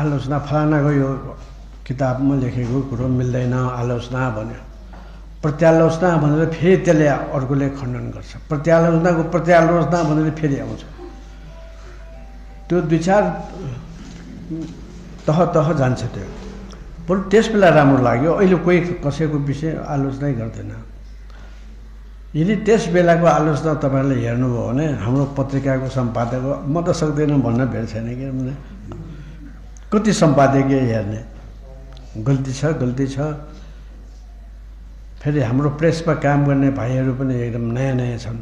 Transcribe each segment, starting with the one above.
आलोचना फलानाको यो किताबमा लेखेको कुरो मिल्दैन आलोचना भन्यो प्रत्यालोचना भनेर फेरि त्यसले अर्कोले खण्डन गर्छ प्रत्यालोचनाको प्रत्यालोचना भनेर फेरि आउँछ त्यो विचार तह जान्छ त्यो बरु त्यस बेला राम्रो लाग्यो अहिले कोही कसैको विषय आलोचनै गर्दैन यदि त्यस बेलाको आलोचना तपाईहरुले हेर्नुभयो भने हाम्रो पत्रिकाको सम्पादक म त सक्दैन भन्न भेट छैन किनभने कति सम्पादकीय हेर्ने गल्ती छ फेरि हाम्रो प्रेसमा काम गर्ने भाइहरू पनि एकदम नयाँ छन्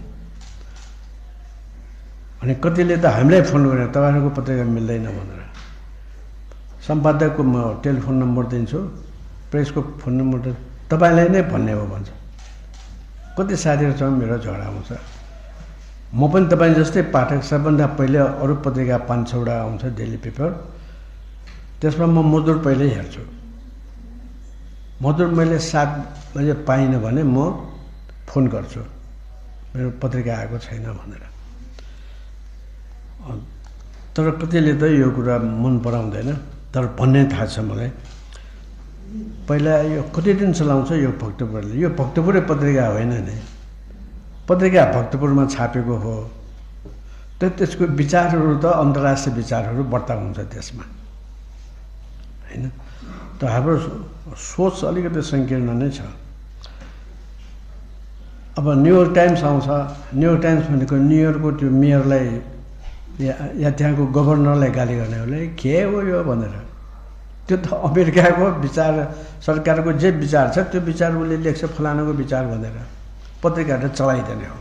अनि कतिले त हामीलाई फोन गरेर तपाईहरुको पत्रिका मिल्दैन भनेर सम्पादकको म टेलिफोन नम्बर दिन्छु प्रेसको फोन नम्बर तपाईलाई नै भन्ने हो भन्छ कति साथीहरुसँग मेरो झगडा आउँछ म पनि तपाई जस्तै पाठक सबभन्दा पहिले अरु पत्रिका 5-6 वटा आउँछ डेली पेपर त्यसमा म मजदुर पहिले हेर्छु मजदुर मैले 7 बजे पाइन भने म फोन गर्छु मेरो पत्रिका आएको छैन भनेर तर कतिले त यो कुरा मन पराउँदैन तर भन्ने थाहा छ मलाई पहिला यो कति दिन चलाउँछ यो भक्तपुरले यो भक्तपुरै पत्रिका होइन नि पत्रिका भक्तपुरमा छापेको हो त्यसको विचारहरू त अन्तर्राष्ट्रिय विचारहरू बढ्ता हुन्छ त्यसमा हैन त हाम्रो सोच अलिकति संकीर्ण नै छ अब न्युयोर्क टाइम्स आउँछ न्युयोर्क टाइम्स भनेको न्युयोर्कको त्यो मेयरलाई या त्यहाँको गभर्नरलाई गाली गर्नेहरूले के हो यो भनेर त्यो त अमेरिकाको विचार सरकारको जे विचार छ त्यो विचार उसले लेख्छ फलानाको विचार भनेर पत्रिकाले चलाइदिने हो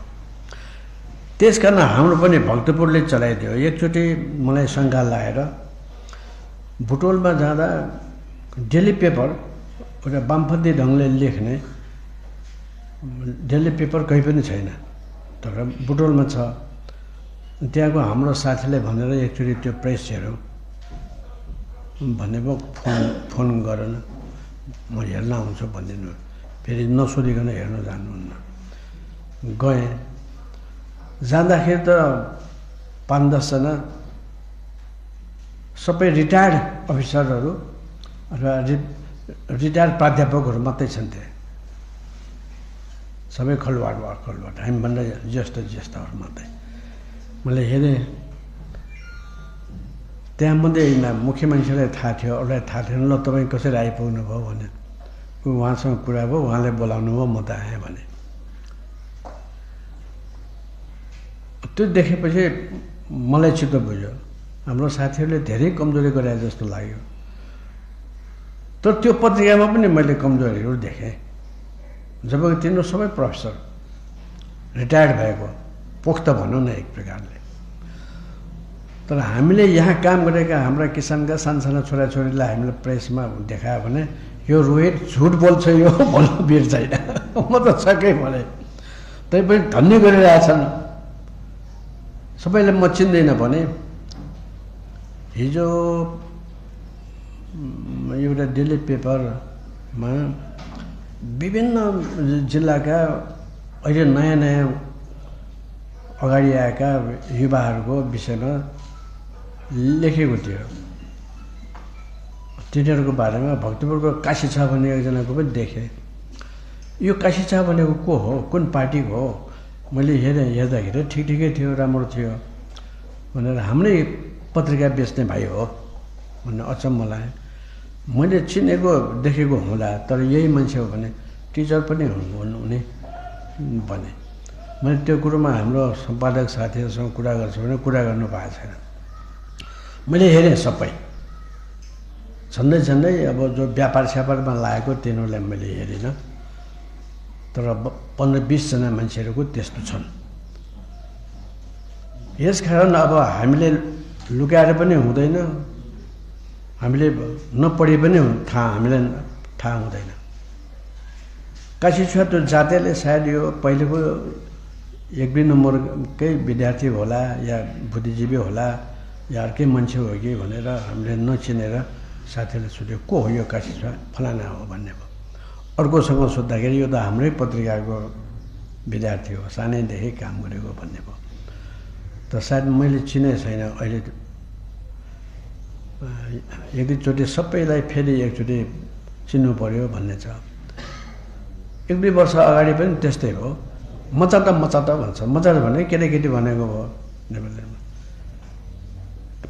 त्यसकारण हाम्रो पनि भक्तपुरले चलाइदियो एकचोटि मलाई शंका लागेर बुटोलमा जाँदा डेली पेपर एउटा वामपन्थी ढंगले लेख्ने डेली पेपर कहीँ पनि छैन तर बुटोलमा छ त्यहाँको हाम्रो साथीले भनेर एकचोटि त्यो प्रेस हेरौँ भनेको फोन गरेन म हेर्न आउँछु भनिदिनु फेरि नसोधिकन हेर्न जान्नुहुन्न गएँ जाँदाखेरि त 5-10 जना सबै रिटायर्ड अफिसरहरू र रिटायर्ड प्राध्यापकहरू मात्रै छन् त्यहाँ सबै खलवाड हामीभन्दा ज्येष्ठहरू मात्रै मैले हेरेँ त्यहाँ मध्ये मुख्य मान्छेलाई थाहा थियो अरूलाई थाहा थिएन ल तपाईँ कसरी आइपुग्नु भयो भने उहाँसँग कुरा भयो उहाँले बोलाउनु भयो म त आएँ भने त्यो देखेपछि मलाई चित्त बुझ्यो हाम्रो साथीहरूले धेरै कमजोरी गरे जस्तो लाग्यो तर त्यो पत्रिकामा पनि मैले कमजोरीहरू देखेँ जबकि तिनीहरू सबै प्रोफेसर रिटायर्ड भएको पोख्त भनौँ न एक प्रकारले तर हामीले यहाँ काम गरेका हाम्रा किसानका सानसाना छोराछोरीलाई हामीले प्रेसमा देखायो भने यो रोहित झुट बोल्छ यो भन्नु बिर छैन म त छक्कै भने तैपनि धन्य गरिरहेछन् सबैले म चिन्दैन भने हिजो एउटा डेली पेपरमा विभिन्न जिल्लाका अहिले नयाँ अगाडि आएका युवाहरूको विषयमा लेखेको थियो तिनीहरूको बारेमा भक्तपुरको काशी छ भन्ने एकजनाको पनि देखेँ यो काशी छ भनेको को हो कुन पार्टीको हो मैले हेर्दाखेरि ठिकै थियो राम्रो थियो भनेर हाम्रै पत्रिका बेच्ने भाइ हो भन्ने अचम्म लाग्यो मैले चिनेको देखेको हुँदा तर यही मान्छे हो भने टिचर पनि हुने भने मैले त्यो कुरोमा हाम्रो सम्पादक साथीहरूसँग कुरा गर्छु भने कुरा गर्नु पाएको छैन मैले हेरेँ सबै झन्डै अब जो व्यापार स्यापारमा लागेको तिनीहरूलाई मैले हेरिनँ तर 15-20 जना मान्छेहरूको त्यस्तो छन् यसकारण अब हामीले लुकाएर पनि हुँदैन हामीले नपढे पनि हामीलाई थाहा हुँदैन काशी छ त्यो जातेले सायद यो पहिलेको 1-2 नम्बरकै विद्यार्थी होला या बुद्धिजीवी होला या अर्कै मान्छे हो कि भनेर हामीले नचिनेर साथीले सोध्यो को हो यो काशी छ फलाना हो भन्ने भयो अर्कोसँग सोद्धाखेरि यो त हाम्रै पत्रिकाको विद्यार्थी हो सानैदेखि काम गरेको भन्ने भयो त सायद मैले चिने छैन अहिले एक दुईचोटि सबैलाई फेरि एकचोटि चिन्नु पर्यो भन्ने छ। एक दुई वर्ष अगाडि पनि त्यस्तै हो, मचाटा भन्छ। मचाट भने केटाकेटी भनेको हो नेपालीमा।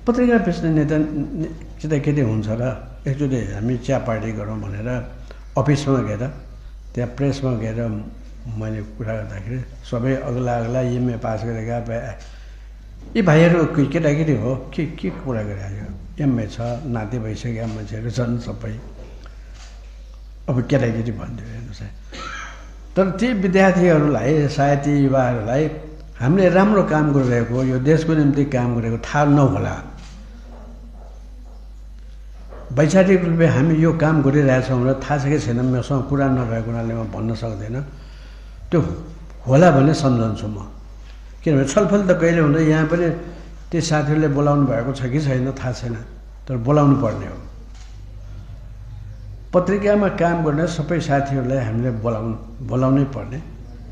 पत्रिका बेच्ने नेता केटाकेटी हुन्छ र एकचोटि हामी चिया पार्टी गरौँ भनेर अफिसमा गएर त्यहाँ प्रेसमा गएर मैले कुरा गर्दाखेरि सबै अग्ला एमए पास गरेका यी भाइहरू केटाकेटी हो के कुरा गरिरहेको, एमए छ, नाति भइसकेका मान्छेहरू छन् सबै। अब केटाकेटी भनिदियो हेर्नुहोस् है। तर ती विद्यार्थीहरूलाई सायद ती युवाहरूलाई हामीले राम्रो काम गरिरहेको, यो देशको निम्ति काम गरेको थाहा नहोला। वैचारिक रूपले हामी यो काम गरिरहेछौँ भनेर थाहा छ कि छैन मसँग कुरा नभएको हुनाले म भन्न सक्दैन। त्यो होला भने सम्झन्छु म, किनभने छलफल त कहिले हुँदैन। यहाँ पनि ती साथीहरूले बोलाउनु भएको छ कि छैन थाहा छैन, तर बोलाउनु पर्ने हो। पत्रिकामा काम गर्ने सबै साथीहरूलाई हामीले बोलाउनै पर्ने।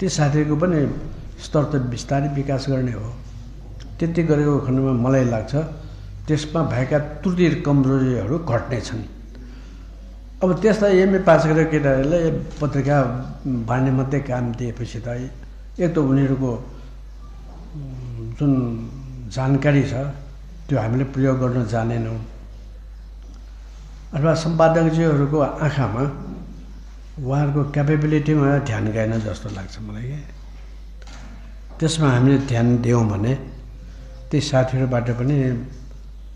ती साथीहरूको पनि स्तर त बिस्तारै विकास गर्ने हो। त्यति गरेको खण्डमा मलाई लाग्छ त्यसमा भएका त्रुटि कमजोरीहरू घट्नेछन्। अब त्यसलाई एमए पास गरेर केटाहरूले पत्रिका बाँड्ने मात्रै काम दिएपछि त एक त उनीहरूको जुन जानकारी छ त्यो हामीले प्रयोग गर्न जानेनौँ, अथवा सम्पादकज्यूहरूको आँखामा उहाँहरूको क्यापेबिलिटीमा ध्यान गएन जस्तो लाग्छ मलाई। त्यसमा हामीले ध्यान दियौँ भने ती साथीहरूबाट पनि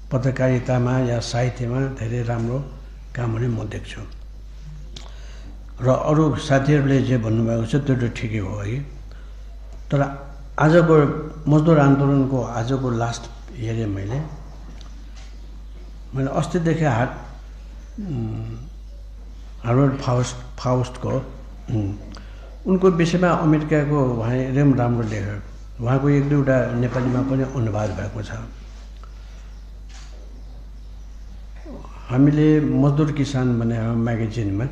पत्रकारितामा या साहित्यमा धेरै राम्रो काम हुने म देख्छु। र अरू साथीहरूले जे भन्नुभएको छ त्यो त ठिकै हो है। तर आजको मजदुर आन्दोलनको आजको लास्ट हेरेँ मैले अस्तिदेखि हार्वर्ड फाउस्टको उनको विषयमा अमेरिकाको उहाँ एकदम राम्रो लेखेको, उहाँको एक दुईवटा नेपालीमा पनि अनुवाद भएको छ। हामीले मजदुर किसान भन्ने म्यागजिनमा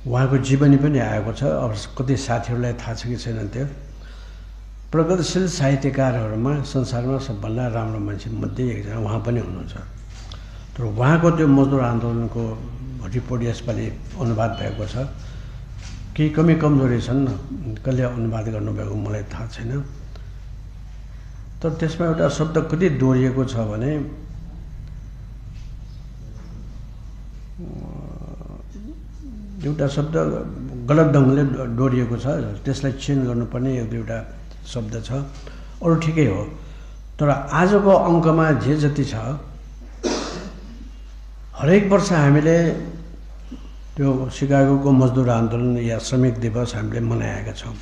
उहाँको जीवनी पनि आएको छ। अब कति साथीहरूलाई थाहा छ कि छैन त्यो। प्रगतिशील साहित्यकारहरूमा संसारमा सबभन्दा राम्रो मान्छे मध्ये एकजना उहाँ पनि हुनुहुन्छ। तर उहाँको त्यो मजदुर आन्दोलनको रिपोर्ट यसपालि अनुवाद भएको छ। केही कमी कमजोरी छन्, कसले अनुवाद गर्नुभएको मलाई थाहा छैन। तर त्यसमा एउटा शब्द कति दोहोरिएको छ भने एउटा शब्द गलत ढङ्गले दोहोरिएको छ, त्यसलाई चेन्ज गर्नुपर्ने एक दुईवटा शब्द छ। अरू ठिकै हो। तर आजको अङ्कमा जे जति छ हरेक वर्ष हामीले त्यो सिकागोको मजदुर आन्दोलन या श्रमिक दिवस हामीले मनाएका छौँ।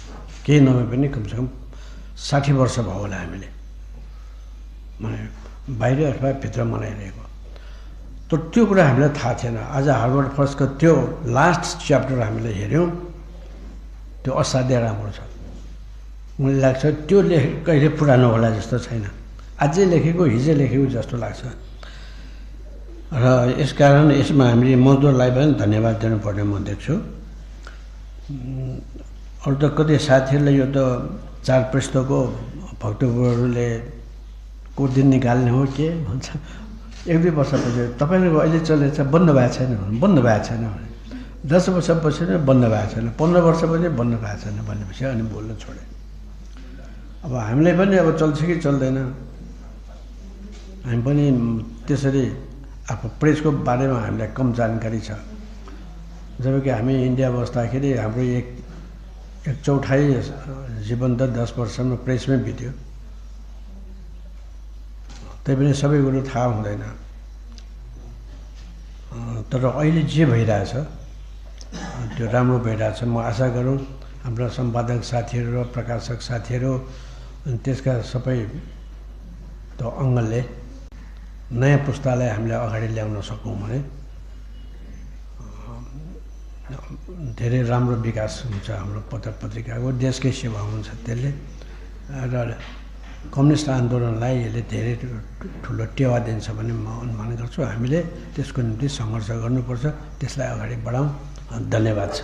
केही नभए पनि कमसेकम 60 वर्ष भयो होला हामीले बाहिर अथवा भित्र मनाइरहेको। तर त्यो कुरा हामीलाई थाहा थिएन। आज हार्वर्ड फर्स्टको त्यो लास्ट च्याप्टर हामीले हेऱ्यौँ, त्यो असाध्यै राम्रो छ। मलाई लाग्छ त्यो कहिले पुरानो होला जस्तो छैन, अझै लेखेको हिजो लेखेको जस्तो लाग्छ। र यसकारण यसमा हामीले मजदुरलाई पनि धन्यवाद दिनुपर्ने म देख्छु। अरू त कति साथीहरूले यो त 4 पृष्ठको भक्तपुरहरूले को दिन निकाल्ने हो के भन्छ। एक दुई वर्षपछि तपाईँहरूको अहिले चलेछ बन्द भएको छैन, बन्द भएको छैन भने 10 वर्षपछि नै बन्द भएको छैन, 15 वर्षपछि बन्द भएको छैन भनेपछि अनि बोल्न छोडे। अब हामीलाई पनि अब चल्छ कि चल्दैन, हामी पनि त्यसरी अब प्रेसको बारेमा हामीलाई कम जानकारी छ। जबकि हामी इन्डिया बस्दाखेरि हाम्रो एक चौथाइ जीवन त 10 वर्षमा प्रेसमै बित्यो। त्यही पनि सबै कुरो थाहा हुँदैन। तर अहिले जे भइरहेछ त्यो राम्रो भइरहेछ। म आशा गरौँ हाम्रा सम्पादक साथीहरू र प्रकाशक साथीहरू अनि त्यसका सबै त्यो अङ्गले नयाँ पुस्तालाई हामीले अगाडि ल्याउन सकौँ भने धेरै राम्रो विकास हुन्छ हाम्रो पत्र पत्रिकाको, देशकै सेवा हुन्छ त्यसले। र कम्युनिस्ट आन्दोलनलाई यसले धेरै ठुलो टेवा दिन्छ भन्ने म अनुमान गर्छु। हामीले त्यसको निम्ति सङ्घर्ष गर्नुपर्छ, त्यसलाई अगाडि बढाउँ। धन्यवाद छ।